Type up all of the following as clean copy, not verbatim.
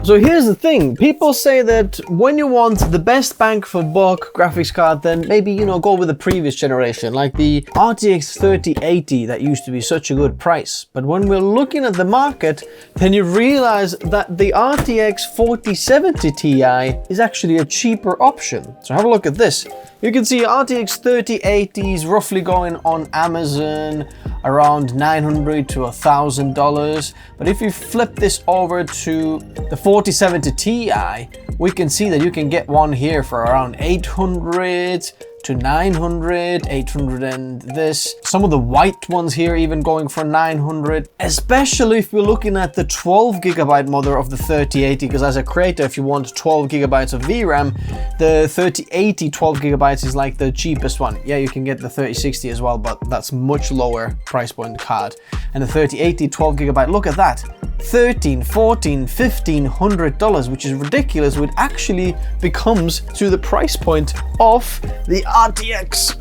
So here's the thing, people say that when you want the best bang for buck graphics card, then maybe, you know, go with the previous generation, like the RTX 3080 that used to be such a good price. But when we're looking at the market, then you realize that the RTX 4070 Ti is actually a cheaper option. So have a look at this. You can see RTX 3080 is roughly going on Amazon around $900 to $1,000. But if you flip this over to the 4070 Ti, we can see that you can get one here for around 800 to 900, 800 and this. Some of the white ones here even going for 900, especially if we're looking at the 12GB model of the 3080, because as a creator, if you want 12GB of VRAM, the 3080 12GB is like the cheapest one. Yeah, you can get the 3060 as well, but that's much lower price point card. And the 3080 12GB, look at that. $1,300, $1,400, $1,500, which is ridiculous, which actually becomes to the price point of the RTX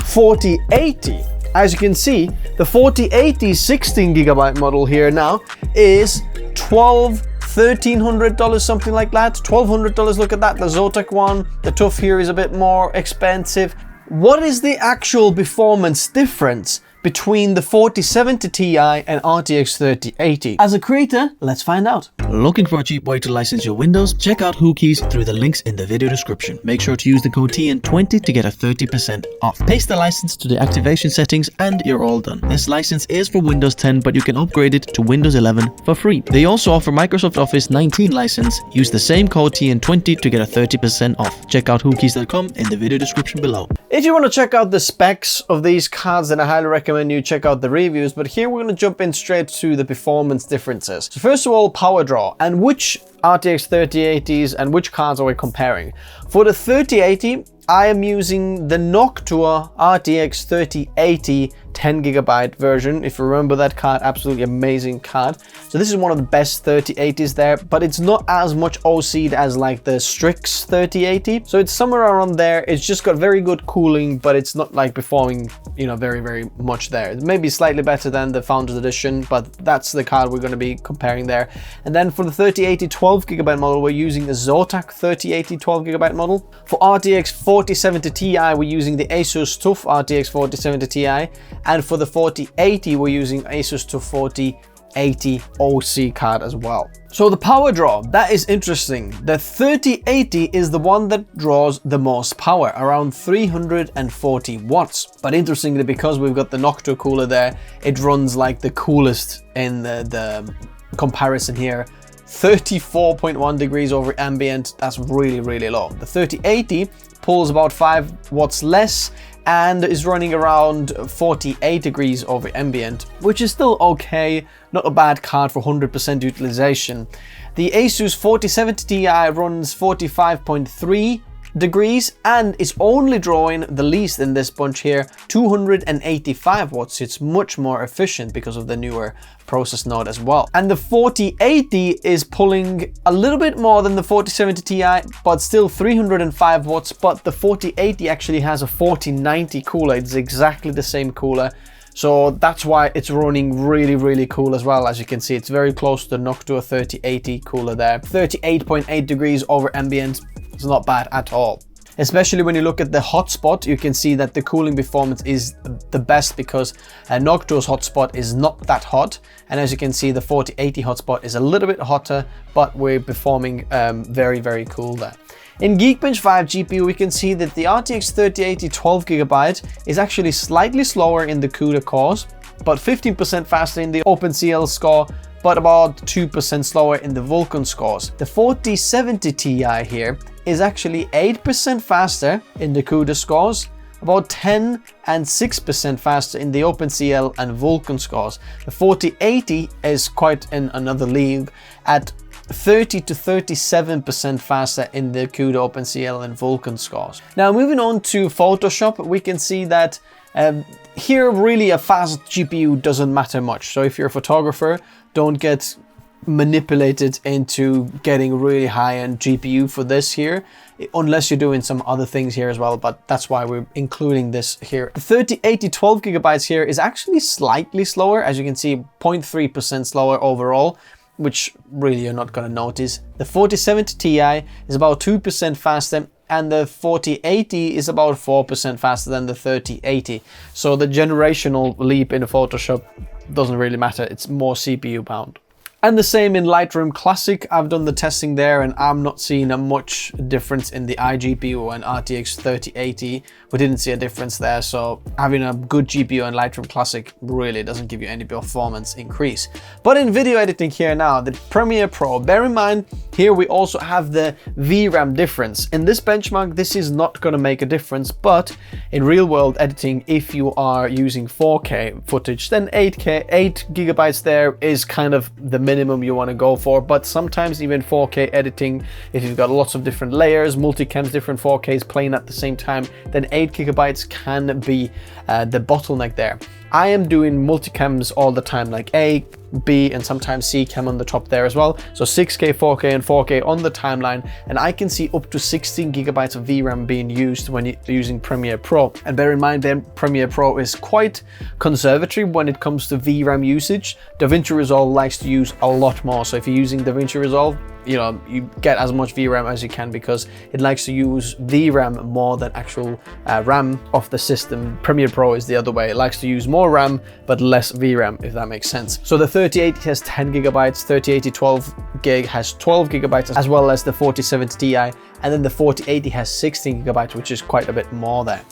4080. As you can see, the 4080 16GB model here now is $1,300, something like that. $1,200, look at that. The Zotac one, the TUF here is a bit more expensive. What is the actual performance difference between the 4070 Ti and RTX 3080? As a creator, let's find out. Looking for a cheap way to license your Windows? Check out Whokeys through the links in the video description. Make sure to use the code TN20 to get a 30% off. Paste the license to the activation settings and you're all done. This license is for Windows 10, but you can upgrade it to Windows 11 for free. They also offer Microsoft Office 19 license. Use the same code TN20 to get a 30% off. Check out whokeys.com in the video description below. If you want to check out the specs of these cards, then I highly recommend you check out the reviews, but here we're going to jump in straight to the performance differences. So first of all, power draw, and which RTX 3080s and which cards are we comparing? For the 3080, I am using the Noctua RTX 3080 10GB version. If you remember that card, absolutely amazing card. So this is one of the best 3080s there, but it's not as much OC'd as like the Strix 3080. So it's somewhere around there. It's just got very good cooling, but it's not like performing, you know, very much there. It may be slightly better than the Founders Edition, but that's the card we're going to be comparing there. And then for the 3080 12GB model, we're using the Zotac 3080 12GB model. For RTX 4070 Ti, we're using the Asus TUF RTX 4070 Ti. And for the 4080, we're using Asus TUF 4080 OC card as well. So the power draw, that is interesting. The 3080 is the one that draws the most power, around 340 watts. But interestingly, because we've got the Noctua cooler there, it runs like the coolest in the comparison here. 34.1 degrees over ambient, that's really low. The 3080 pulls about 5 watts less and is running around 48 degrees over ambient, which is still okay, not a bad card for 100% utilization. The Asus 4070 Ti runs 45.3 degrees and is only drawing the least in this bunch here, 285 watts. It's much more efficient because of the newer process node as well. And the 4080 is pulling a little bit more than the 4070 Ti, but still 305 watts. But the 4080 actually has a 4090 cooler. It's exactly the same cooler. So that's why it's running really cool as well. As you can see, it's very close to the Noctua 3080 cooler there. 38.8 degrees over ambient. It's not bad at all. Especially when you look at the hotspot, you can see that the cooling performance is the best because Noctua's hotspot is not that hot. And as you can see, the 4080 hotspot is a little bit hotter, but we're performing very cool there. In Geekbench 5 GPU, we can see that the RTX 3080 12GB is actually slightly slower in the CUDA cores, but 15% faster in the OpenCL score, but about 2% slower in the Vulkan scores. The 4070 Ti here is actually 8% faster in the CUDA scores, about 10 and 6% faster in the OpenCL and Vulkan scores. The 4080 is quite in another league at 30 to 37% faster in the CUDA, OpenCL and Vulkan scores. Now moving on to Photoshop, we can see that here really a fast GPU doesn't matter much. So if you're a photographer, don't get manipulated into getting really high-end GPU for this here, unless you're doing some other things here as well, but that's why we're including this here. The 3080 12GB here is actually slightly slower, as you can see, 0.3% slower overall, which really you're not going to notice. The 4070 Ti is about 2% faster, and the 4080 is about 4% faster than the 3080. So the generational leap in Photoshop doesn't really matter, it's more CPU bound. And the same in Lightroom Classic. I've done the testing there and I'm not seeing a much difference in the iGPU and RTX 3080. We didn't see a difference there, so having a good GPU in Lightroom Classic really doesn't give you any performance increase. But in video editing here now, the Premiere Pro, bear in mind, here we also have the VRAM difference. In this benchmark, this is not going to make a difference, but in real world editing, if you are using 4K footage, then 8K, 8 gigabytes there is kind of the minimum you want to go for. But sometimes even 4K editing, if you've got lots of different layers, multicams, different 4Ks playing at the same time, then 8 gigabytes can be the bottleneck there. I am doing multicams all the time, like A, B, and sometimes C cam on the top there as well. So 6K, 4K, and 4K on the timeline, and I can see up to 16 gigabytes of VRAM being used when you're using Premiere Pro. And bear in mind then, Premiere Pro is quite conservative when it comes to VRAM usage. Davinci Resolve likes to use a lot more. So if you're using Davinci Resolve, you know, you get as much VRAM as you can because it likes to use VRAM more than actual RAM of the system. Premiere Pro is the other way. It likes to use more RAM but less VRAM, if that makes sense. So the 3080 has 10 gigabytes, 3080 12 gig has 12 gigabytes, as well as the 4070 Ti, and then the 4080 has 16 gigabytes, which is quite a bit more there.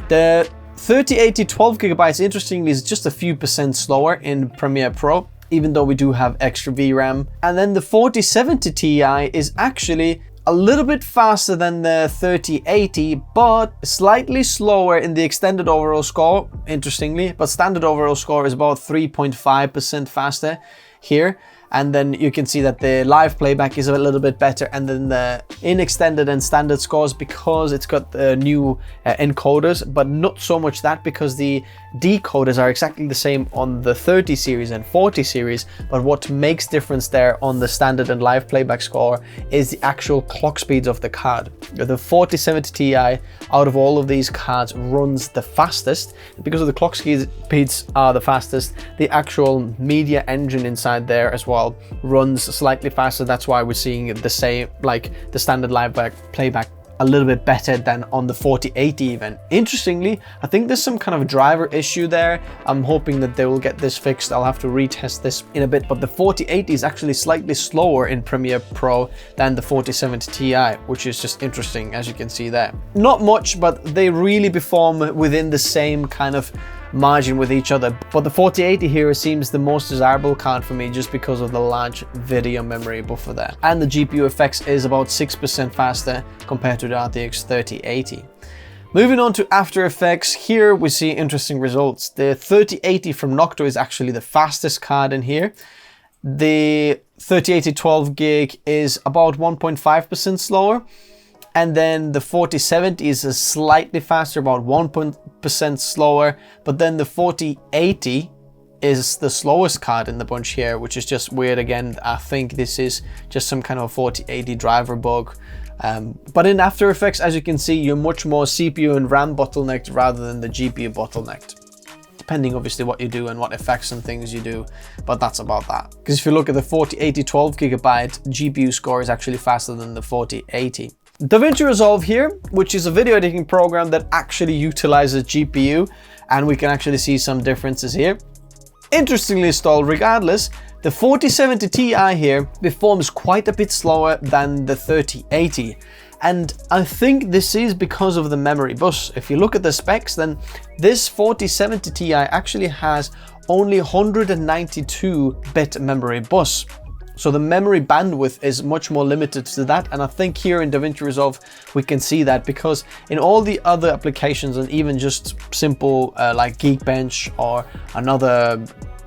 The 3080 12 gigabytes, interestingly, is just a few percent slower in Premiere Pro, even though we do have extra VRAM. And then the 4070 Ti is actually a little bit faster than the 3080, but slightly slower in the extended overall score, interestingly. But standard overall score is about 3.5% faster here. And then you can see that the live playback is a little bit better, and then the in extended and standard scores, because it's got the new encoders, but not so much that, because the decoders are exactly the same on the 30 series and 40 series. But what makes difference there on the standard and live playback score is the actual clock speeds of the card. The 4070 Ti out of all of these cards runs the fastest. Because of the clock speeds are the fastest, the actual media engine inside there as well runs slightly faster. That's why we're seeing the same, like the standard live playback a little bit better than on the 4080 even. Interestingly, I think there's some kind of driver issue there. I'm hoping that they will get this fixed. I'll have to retest this in a bit, but the 4080 is actually slightly slower in Premiere Pro than the 4070 Ti, which is just interesting, as you can see there. Not much, but they really perform within the same kind of margin with each other. But the 4080 here seems the most desirable card for me, just because of the large video memory buffer there. And the GPU effects is about 6% faster compared to the RTX 3080. Moving on to After Effects, here we see interesting results. The 3080 from Noctua is actually the fastest card in here. The 3080 12 gig is about 1.5% slower. And then the 4070 is a slightly faster, about 1% slower. But then the 4080 is the slowest card in the bunch here, which is just weird. Again, I think this is just some kind of 4080 driver bug. But in After Effects, as you can see, you're much more CPU and RAM bottlenecked rather than the GPU bottlenecked. Depending obviously what you do and what effects and things you do, but that's about that. Because if you look at the 4080 12 gigabyte, GPU score is actually faster than the 4080. Davinci Resolve here, which is a video editing program that actually utilizes GPU, and we can actually see some differences here. Interestingly still, regardless, the 4070 Ti here performs quite a bit slower than the 3080. And I think this is because of the memory bus. If you look at the specs, then this 4070 Ti actually has only 192-bit memory bus. So the memory bandwidth is much more limited to that, and I think here in Davinci Resolve we can see that, because in all the other applications, and even just simple like Geekbench or another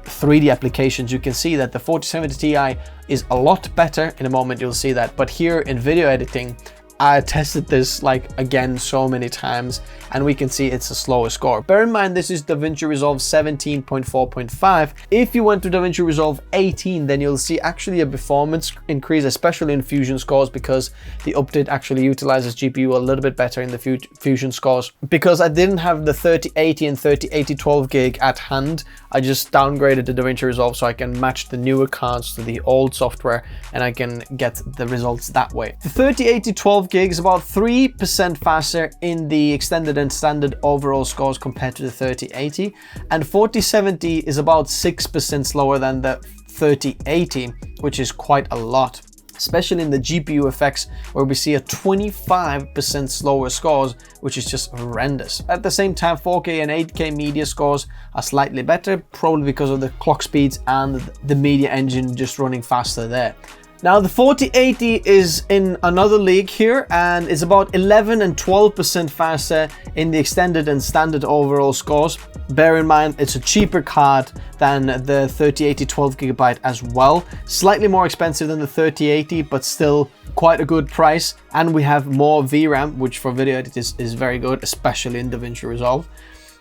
3D applications, you can see that the 4070 Ti is a lot better. In a moment you'll see that, but here in video editing, I tested this like again so many times, and we can see it's a slower score. Bear in mind, this is Davinci Resolve 17.4.5. If you went to Davinci Resolve 18, then you'll see actually a performance increase, especially in Fusion scores, because the update actually utilizes GPU a little bit better in the Fusion scores. Because I didn't have the 3080 and 3080 12 gig at hand, I just downgraded the Davinci Resolve so I can match the newer cards to the old software, and I can get the results that way. The 3080 12 gig is about 3% faster in the extended and standard overall scores compared to the 3080, and 4070 is about 6% slower than the 3080, which is quite a lot, especially in the GPU effects, where we see a 25% slower scores, which is just horrendous. At the same time, 4K and 8K media scores are slightly better, probably because of the clock speeds and the media engine just running faster there. Now the 4080 is in another league here, and is about 11 and 12% faster in the extended and standard overall scores. Bear in mind, it's a cheaper card than the 3080 12GB as well. Slightly more expensive than the 3080, but still quite a good price. And we have more VRAM, which for video editors is very good, especially in Davinci Resolve.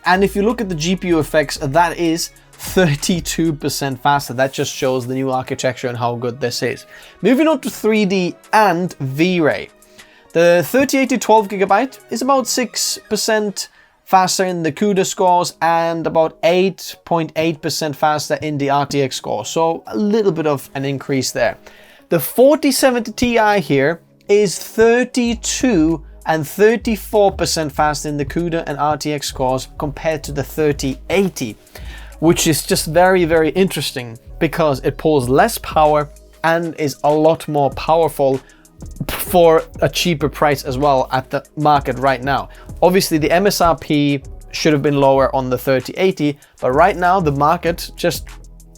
And if you look at the GPU effects, that is 32% faster. That just shows the new architecture and how good this is. Moving on to 3D and V-Ray. The 3080 12GB is about 6% faster in the CUDA scores and about 8.8% faster in the RTX score. So a little bit of an increase there. The 4070 Ti here is 32 and 34% faster in the CUDA and RTX scores compared to the 3080, which is just very, very interesting because it pulls less power and is a lot more powerful for a cheaper price as well at the market right now. Obviously the MSRP should have been lower on the 3080, but right now the market just,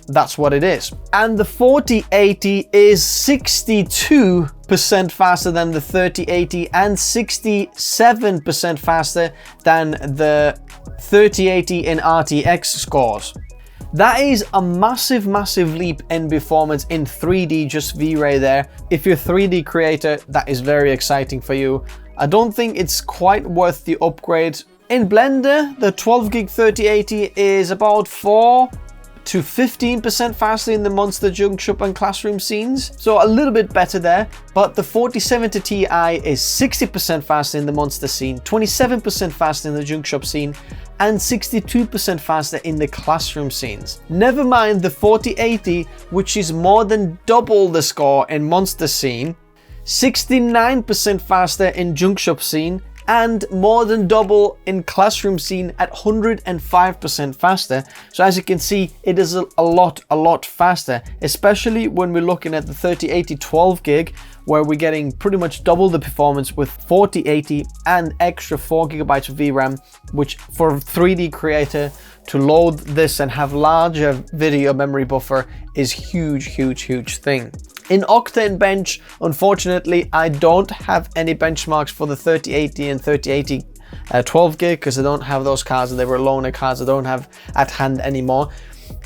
that's what it is. And the 4080 is 62% faster than the 3080 and 67% faster than the 3080 in RTX scores. That is a massive, massive leap in performance in 3D, just V-Ray there. If you're a 3D creator, that is very exciting for you. I don't think it's quite worth the upgrade. In Blender, the 12 gig 3080 is about 4 to 15% faster in the monster junk shop and classroom scenes, so a little bit better there. But the 4070 Ti is 60% faster in the monster scene, 27% faster in the junk shop scene, and 62% faster in the classroom scenes. Never mind the 4080, which is more than double the score in monster scene, 69% faster in junk shop scene, and more than double in classroom scene at 105% faster. So as you can see, it is a lot faster, especially when we're looking at the 3080 12 gig, where we're getting pretty much double the performance with 4080 and extra 4 GB of VRAM, which for a 3D creator to load this and have larger video memory buffer is huge thing. In Octanebench, unfortunately, I don't have any benchmarks for the 3080 and 3080 12 gig because I don't have those cards, and they were loaner cards I don't have at hand anymore.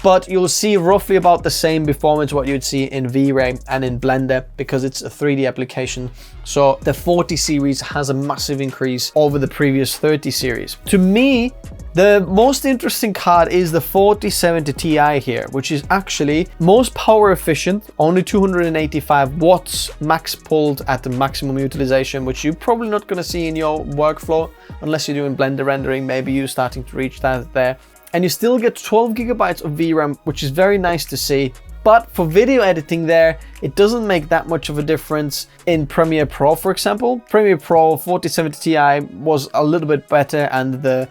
But you'll see roughly about the same performance what you'd see in V-Ray and in Blender because it's a 3D application. So the 40 series has a massive increase over the previous 30 series. To me, the most interesting card is the 4070 Ti here, which is actually most power efficient, only 285 watts max pulled at the maximum utilization, which you're probably not going to see in your workflow unless you're doing Blender rendering. Maybe you're starting to reach that there. And you still get 12 GB of VRAM, which is very nice to see. But for video editing there, it doesn't make that much of a difference in Premiere Pro, for example. Premiere Pro 4070 Ti was a little bit better, and the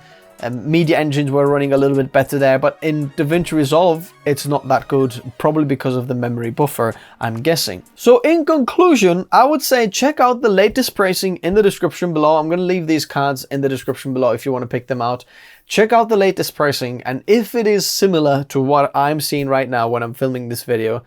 media engines were running a little bit better there, but in Davinci Resolve it's not that good, probably because of the memory buffer, I'm guessing. So in conclusion, I would say check out the latest pricing in the description below. I'm going to leave these cards in the description below if you want to pick them out. Check out the latest pricing, and if it is similar to what I'm seeing right now when I'm filming this video,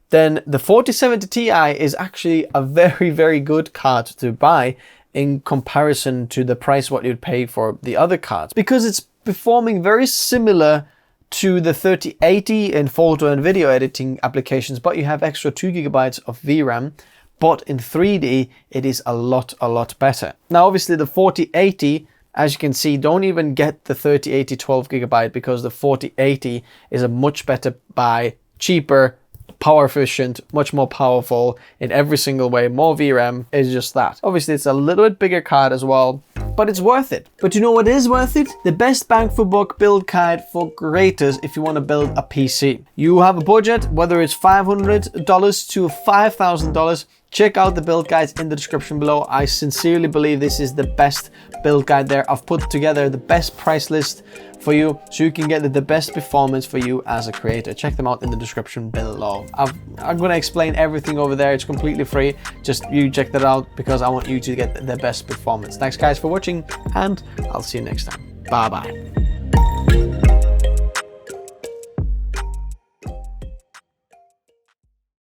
then the 4070 Ti is actually a very good card to buy in comparison to the price what you'd pay for the other cards, because it's performing very similar to the 3080 in photo and video editing applications, but you have extra 2 GB of VRAM. but in 3D, it is a lot better. Now, obviously the 4080, as you can see, don't even get the 3080 12GB because the 4080 is a much better buy, cheaper, power efficient, much more powerful in every single way, more VRAM, is just that. Obviously it's a little bit bigger card as well, but it's worth it. But you know what is worth it? The best bang for buck build card for creators if you want to build a PC. You have a budget, whether it's $500 to $5,000, check out the build guides in the description below. I sincerely believe this is the best build guide there. I've put together the best price list for you so you can get the best performance for you as a creator. Check them out in the description below. I'm going to explain everything over there. It's completely free. Just you check that out because I want you to get the best performance. Thanks guys for watching, and I'll see you next time. Bye bye.